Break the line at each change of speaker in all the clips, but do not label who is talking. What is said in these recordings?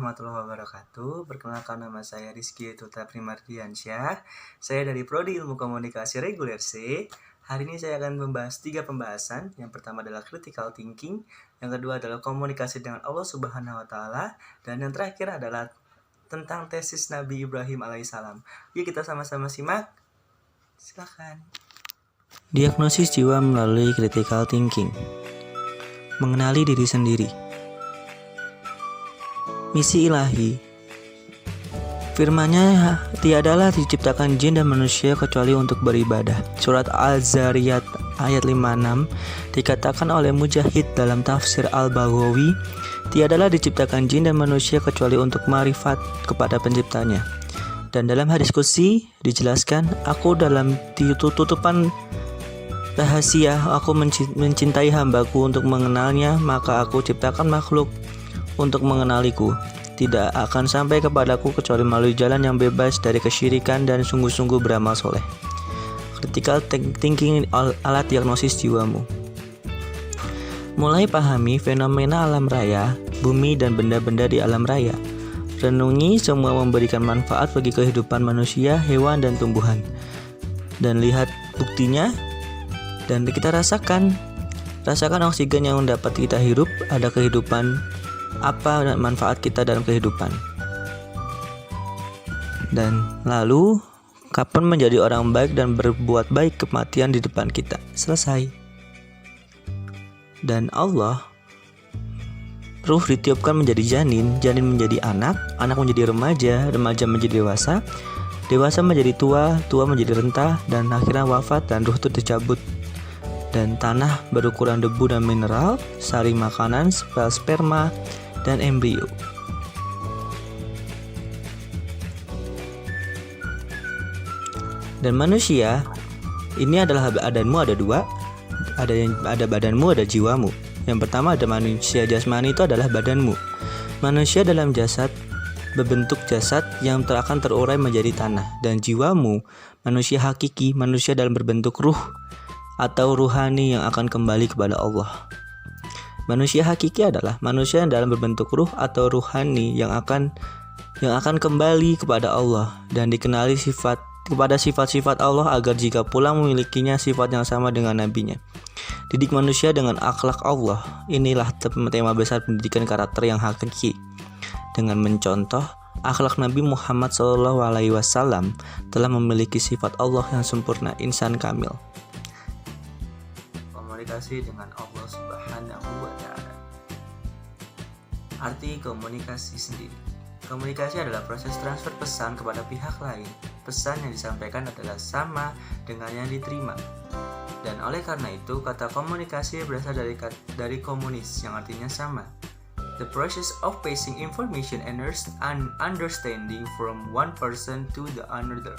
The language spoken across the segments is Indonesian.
warahmatullahi wabarakatuh. Perkenalkan, nama saya Rizky Tuta Primardiansyah. Saya dari Prodi Ilmu Komunikasi Reguler C. Hari ini saya akan membahas 3 pembahasan. Yang pertama adalah critical thinking, yang kedua adalah komunikasi dengan Allah Subhanahu wa taala, dan yang terakhir adalah tentang tesis Nabi Ibrahim alaihissalam. Yuk kita sama-sama simak. Silakan.
Diagnosis jiwa melalui critical thinking. Mengenali diri sendiri. Misi ilahi. Firman-Nya, tiadalah diciptakan jin dan manusia kecuali untuk beribadah. Surat Al-Zariyat ayat 56 dikatakan oleh Mujahid dalam tafsir Al-Baghawi, tiadalah diciptakan jin dan manusia kecuali untuk ma'rifat kepada penciptanya. Dan dalam hadis qudsi dijelaskan, aku dalam tutupan rahasia, aku mencintai hambaku untuk mengenalnya, maka aku ciptakan makhluk untuk mengenaliku. Tidak akan sampai kepadaku kecuali melalui jalan yang bebas dari kesyirikan dan sungguh-sungguh beramal soleh. Critical thinking alat diagnosis jiwamu. Mulai pahami fenomena alam raya, bumi dan benda-benda di alam raya. Renungi semua memberikan manfaat bagi kehidupan manusia, hewan dan tumbuhan. Dan lihat buktinya. Dan kita rasakan oksigen yang dapat kita hirup, ada kehidupan, apa manfaat kita dalam kehidupan. Dan lalu, kapan menjadi orang baik dan berbuat baik, kematian di depan kita. Selesai. Dan Allah, ruh ditiupkan menjadi janin, janin menjadi anak, anak menjadi remaja, remaja menjadi dewasa, dewasa menjadi tua, tua menjadi renta, dan akhirnya wafat dan ruh itu dicabut. Dan tanah berukuran debu dan mineral, sari makanan, sperma, dan embrio. Dan manusia, ini adalah badanmu ada 2, ada badanmu, ada jiwamu. Yang pertama ada manusia jasmani, itu adalah badanmu. Manusia dalam jasad, berbentuk jasad yang akan terurai menjadi tanah. Dan jiwamu, manusia hakiki, manusia dalam berbentuk ruh atau ruhani yang akan kembali kepada Allah. Manusia hakiki adalah manusia yang dalam berbentuk ruh atau ruhani yang akan kembali kepada Allah dan dikenali sifat-sifat Allah agar jika pulang memilikinya sifat yang sama dengan nabinya. Didik manusia dengan akhlak Allah. Inilah tema besar pendidikan karakter yang hakiki. Dengan mencontoh akhlak Nabi Muhammad SAW telah memiliki sifat Allah yang sempurna, insan kamil.
Komunikasi dengan Allah Subhanahu wa taala. Arti komunikasi sendiri. Komunikasi adalah proses transfer pesan kepada pihak lain. Pesan yang disampaikan adalah sama dengan yang diterima. Dan oleh karena itu, kata komunikasi berasal dari komunis yang artinya sama. The process of passing information and understanding from one person to the another.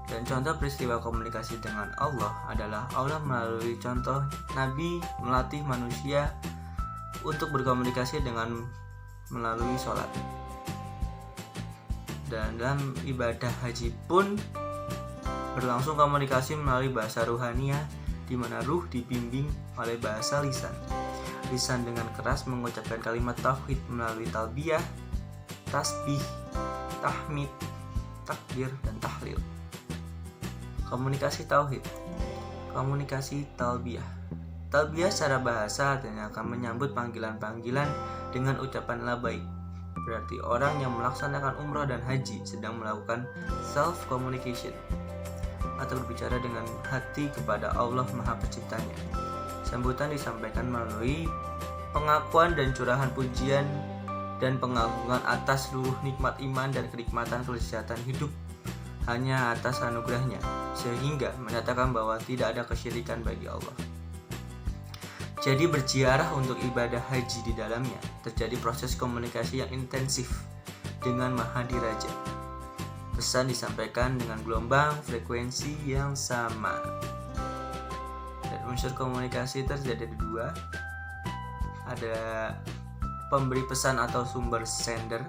Dan contoh peristiwa komunikasi dengan Allah adalah Allah melalui contoh Nabi melatih manusia untuk berkomunikasi dengan melalui sholat. Dan dalam ibadah haji pun berlangsung komunikasi melalui bahasa ruhaniyah, di mana ruh dibimbing oleh bahasa lisan. Lisan dengan keras mengucapkan kalimat tauhid melalui talbiyah, tasbih, tahmid, takbir, dan tahlil. Komunikasi tauhid. Komunikasi talbiyah. Talbiyah secara bahasa artinya akan menyambut panggilan-panggilan dengan ucapan labaik. Berarti orang yang melaksanakan umrah dan haji sedang melakukan self communication atau berbicara dengan hati kepada Allah Maha Penciptanya. Sambutan disampaikan melalui pengakuan dan curahan pujian dan pengagungan atas seluruh nikmat iman dan kenikmatan kelezatan hidup hanya atas anugerahnya, sehingga menyatakan bahwa tidak ada kesyirikan bagi Allah. Jadi berziarah untuk ibadah haji di dalamnya terjadi proses komunikasi yang intensif dengan Maha Diraja. Pesan disampaikan dengan gelombang frekuensi yang sama. Dan unsur komunikasi terjadi ada 2. Ada pemberi pesan atau sumber sender.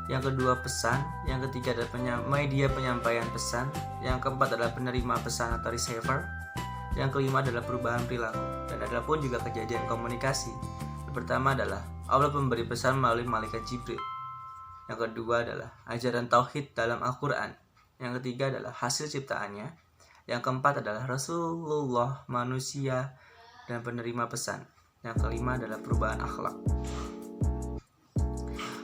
Yang kedua pesan, yang ketiga adalah media penyampaian pesan, yang keempat adalah penerima pesan atau receiver, yang kelima adalah perubahan perilaku, dan ada pun juga kejadian komunikasi. Yang pertama adalah Allah memberi pesan melalui malaikat Jibril. Yang kedua adalah ajaran tauhid dalam Al-Quran. Yang ketiga adalah hasil ciptaannya. Yang keempat adalah Rasulullah, manusia dan penerima pesan. Yang kelima adalah perubahan akhlak.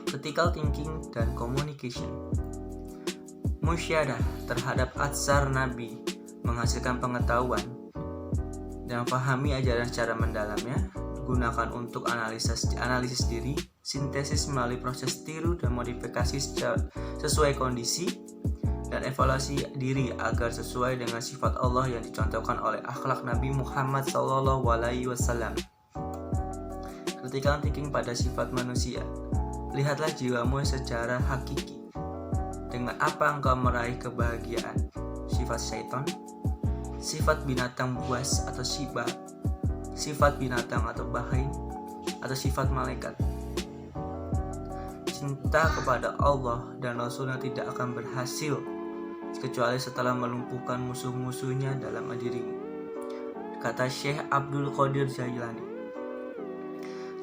Critical thinking dan communication. Musyadah terhadap atsar Nabi menghasilkan pengetahuan dan pahami ajaran secara mendalamnya, digunakan untuk analisis diri, sintesis melalui proses tiru dan modifikasi sesuai kondisi, dan evaluasi diri agar sesuai dengan sifat Allah yang dicontohkan oleh akhlak Nabi Muhammad SAW. Critical thinking pada sifat manusia. Lihatlah jiwamu secara hakiki. Dengan apa engkau meraih kebahagiaan? Sifat syaitan, sifat binatang buas atau syibah, sifat binatang atau bahai, atau sifat malaikat. Cinta kepada Allah dan Rasulnya tidak akan berhasil kecuali setelah melumpuhkan musuh-musuhnya dalam dirimu. Kata Syekh Abdul Qadir Jailani.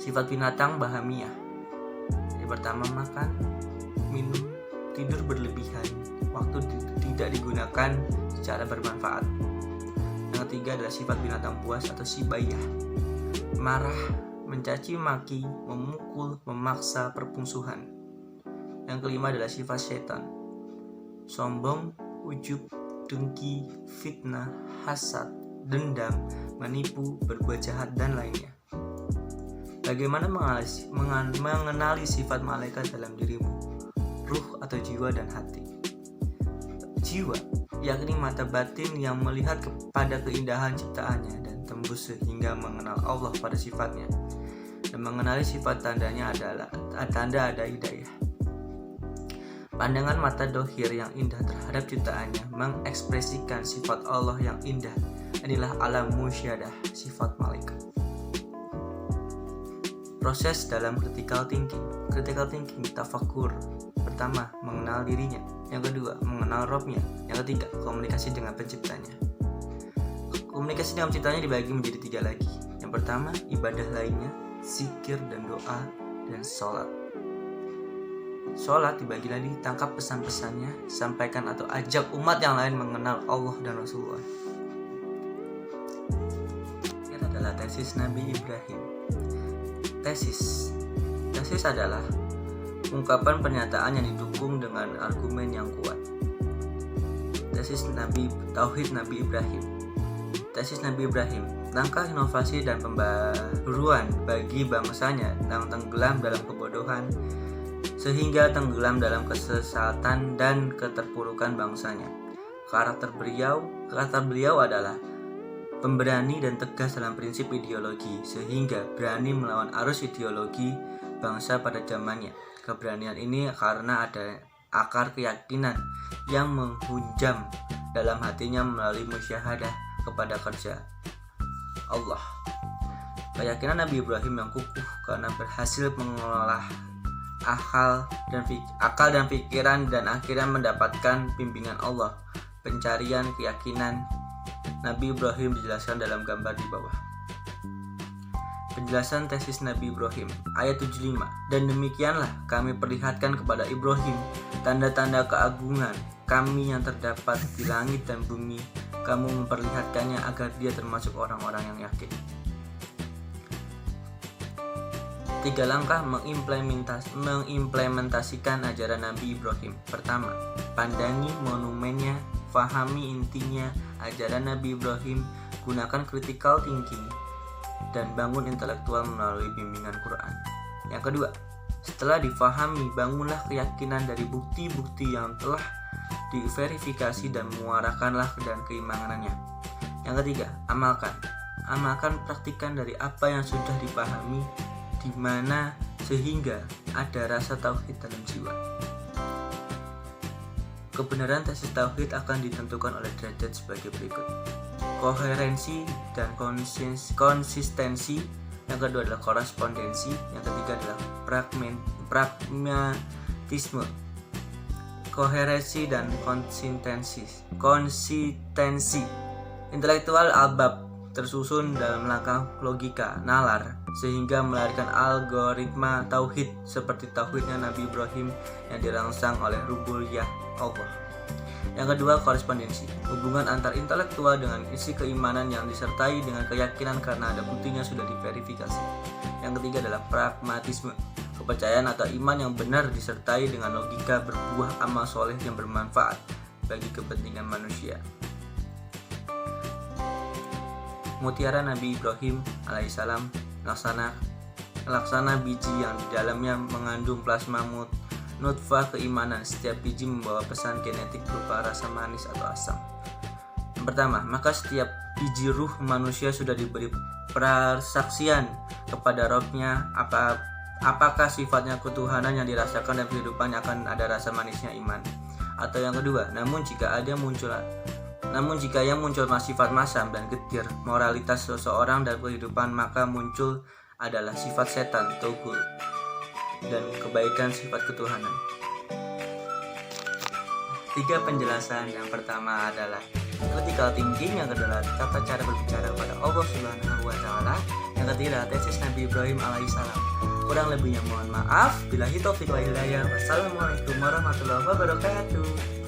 Sifat binatang bahamiyah. Yang pertama, makan, minum, tidur berlebihan, waktu tidak digunakan secara bermanfaat. Yang ketiga adalah sifat binatang buas atau sibayah. Marah, mencaci maki, memukul, memaksa, permusuhan. Yang kelima adalah sifat setan. Sombong, ujub, dengki, fitnah, hasad, dendam, menipu, berbuat jahat, dan lainnya. Bagaimana mengenali sifat malaikat dalam dirimu? Ruh atau jiwa dan hati. Jiwa, yakni mata batin yang melihat kepada keindahan ciptaannya dan tembus sehingga mengenal Allah pada sifatnya. Dan mengenali sifat tandanya adalah tanda ada hidayah. Pandangan mata dohir yang indah terhadap ciptaannya mengekspresikan sifat Allah yang indah. Inilah alam musyadah, sifat malaikat. Proses dalam critical thinking. Critical thinking tafakur. Pertama, mengenal dirinya. Yang kedua, mengenal Robnya. Yang ketiga, komunikasi dengan penciptanya. Komunikasi dengan penciptanya dibagi menjadi 3 lagi. Yang pertama, ibadah lainnya, zikir dan doa, dan sholat. Sholat dibagi lagi, tangkap pesan-pesannya, sampaikan atau ajak umat yang lain mengenal Allah dan Rasulullah. Ini adalah tesis Nabi Ibrahim. Tesis adalah ungkapan pernyataan yang didukung dengan argumen yang kuat. Tesis Tauhid Nabi Ibrahim. Tesis Nabi Ibrahim, langkah inovasi dan pembaruan bagi bangsanya yang tenggelam dalam kebodohan sehingga tenggelam dalam kesesatan dan keterpurukan bangsanya. Karakter beliau adalah pemberani dan tegas dalam prinsip ideologi sehingga berani melawan arus ideologi bangsa pada zamannya. Keberanian ini karena ada akar keyakinan yang menghujam dalam hatinya melalui musyahadah kepada kerja Allah. Keyakinan Nabi Ibrahim yang kukuh karena berhasil mengolah akal dan pikiran dan akhirnya mendapatkan bimbingan Allah. Pencarian keyakinan Nabi Ibrahim dijelaskan dalam gambar di bawah. Penjelasan tesis Nabi Ibrahim, ayat 75. Dan demikianlah kami perlihatkan kepada Ibrahim tanda-tanda keagungan kami yang terdapat di langit dan bumi. Kamu memperlihatkannya agar dia termasuk orang-orang yang yakin. 3 langkah mengimplementasikan ajaran Nabi Ibrahim. Pertama, pandangi monumennya, fahami intinya ajaran Nabi Ibrahim, gunakan critical thinking, dan bangun intelektual melalui bimbingan Quran. Yang kedua, setelah difahami, bangunlah keyakinan dari bukti-bukti yang telah diverifikasi dan muarakanlah dan keimanannya. Yang ketiga, amalkan praktikan dari apa yang sudah dipahami, di mana sehingga ada rasa tauhid dalam jiwa. Kebenaran tesis tauhid akan ditentukan oleh derajat sebagai berikut. Koherensi dan konsistensi. Yang kedua adalah korespondensi. Yang ketiga adalah pragmatisme. Koherensi dan konsistensi. Intelektual albab tersusun dalam langkah logika, nalar, sehingga melahirkan algoritma tauhid seperti tauhidnya Nabi Ibrahim yang dirangsang oleh rububiyah Allah. Yang kedua, korespondensi, hubungan antar intelektual dengan isi keimanan yang disertai dengan keyakinan karena ada buktinya sudah diverifikasi. Yang ketiga adalah pragmatisme, kepercayaan atau iman yang benar disertai dengan logika berbuah amal soleh yang bermanfaat bagi kepentingan manusia. Mutiara Nabi Ibrahim alaihissalam laksana biji yang di dalamnya mengandung plasma nutfah keimanan. Setiap biji membawa pesan genetik berupa rasa manis atau asam. Yang pertama, maka setiap biji ruh manusia sudah diberi persaksian kepada Rabb-nya, apakah sifatnya ketuhanan yang dirasakan dan kehidupannya akan ada rasa manisnya iman. Atau yang kedua, namun jika yang muncul sifat masam dan getir moralitas seseorang dan kehidupan, maka muncul adalah sifat setan, togul, dan kebaikan sifat ketuhanan. 3 penjelasan. Yang pertama adalah critical thinking, yang kedua adalah tata cara berbicara kepada Allah Subhanahu wa Ta'ala, yang ketiga adalah tesis Nabi Ibrahim alaihissalam. Kurang lebihnya mohon maaf. Billahi taufiq wal hidayah. Wassalamualaikum warahmatullahi wabarakatuh.